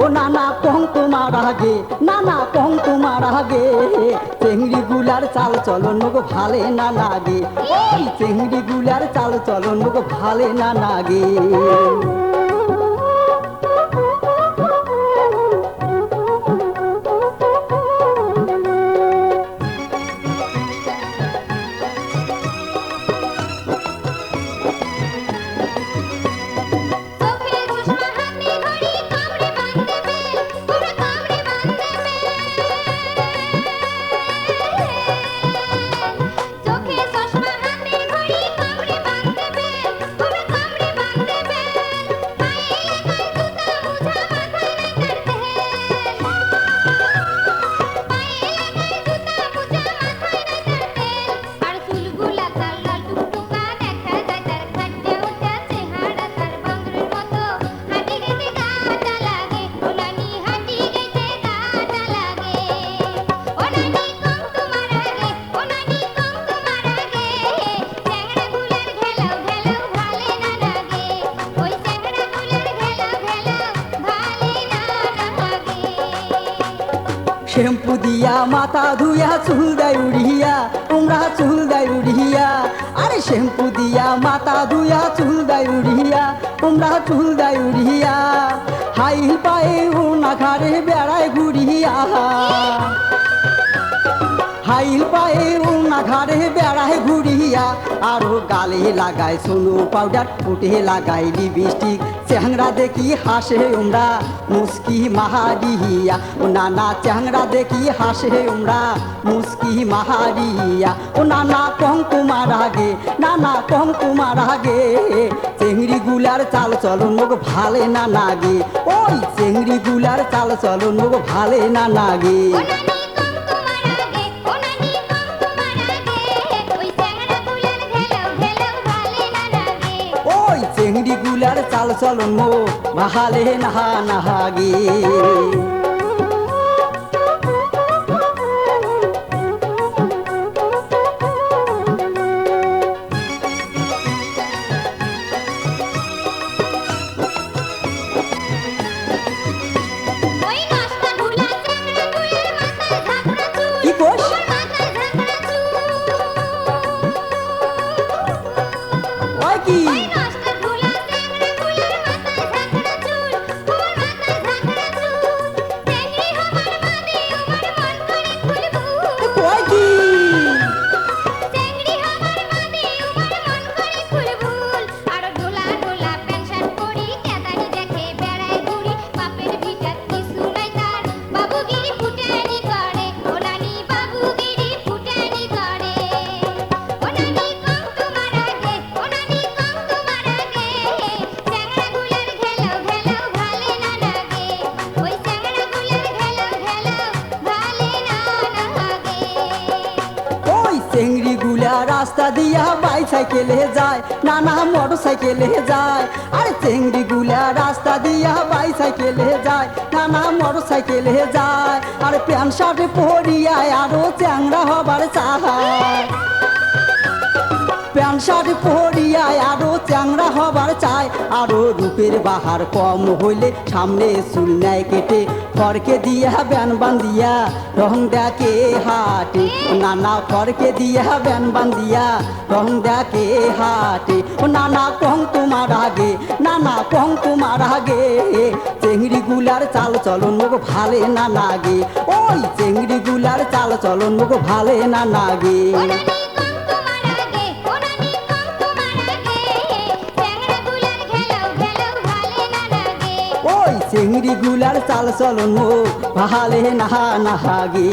ও নানা কং তোমার আগে, নানা কং তোমার আগে, চেংড়ি গুলার চাল চলন গো ভালে না লাগে, ওই চেংড়ি গুলার চাল চলন গো ভালে না লাগে। শ্যাম্পু দিয়া মাথা ধুইয়া চুল দেয় উড়িয়া, তোমরা চুল দেয় উড়িয়া, আরে শ্যাম্পু দিয়া মাথা ধুইয়া চুল দেয় উড়িয়া, তোমরা চুল দেয় উড়িয়া, হাই পায়ে ওনা ঘাড়ে বেড়ায় ঘুরিয়া, হাইল পায়ে ওনা ঘাড়ে বেড়ায় ঘুরিয়া, আরো গালে লাগায় সোনো পাউডার, ফুটে লাগায় লিপস্টিক, চ্যাংরা দেখি হাসে ওমরা মুস্কি মাহারিয়া, ও নানা চ্যাংরা দেখি হাসে ওমরা মুস্কি মাহারিয়া, ও নানা কং তোমার আগে, নানা কং তোমার আগে, চেংড়ি গুলার চাল চলন গো ভালে না লাগে, ওই চেংড়ি গুলার চাল চলন গো ভালে না লাগে। চেংড়ি গুলার চাল চলন মো ভালে নাহা নাহাগে। চেংড়ি গুলা রাস্তা দিয়া বাইসাইকেলে যায়, নানা মোটর সাইকেলে যায়, আরে চেংড়ি গুলা রাস্তা দিয়া বাইসাইকেলে যায়, নানা মোটর সাইকেলে যায়, আর প্যান্ট শার্ট পরিয়া আরো চ্যাংরা হবার চায়, প্যান্ট শার্ট পরিয়া আরো চ্যাংরা হবার চায়, আরো রূপের বাহার কম হইলে সামনে চুল নেয় কেটে, ফরকে দিয়া ব্যান বান্দিয়া রং দেখে হাটে, নানা ফরকে দিয়া ব্যান বান্দিয়া রং দেখে হাটে, ও নানা কং তোমার আগে, নানা কং তোমার আগে, চেংড়ি গুলার চাল চলন গো ভালে না লাগে, ওই চেংড়ি গুলার চাল চলন গো ভালে না লাগে। চেংড়ি গুলার চাল চলন ভালে নাহা নাহাগে।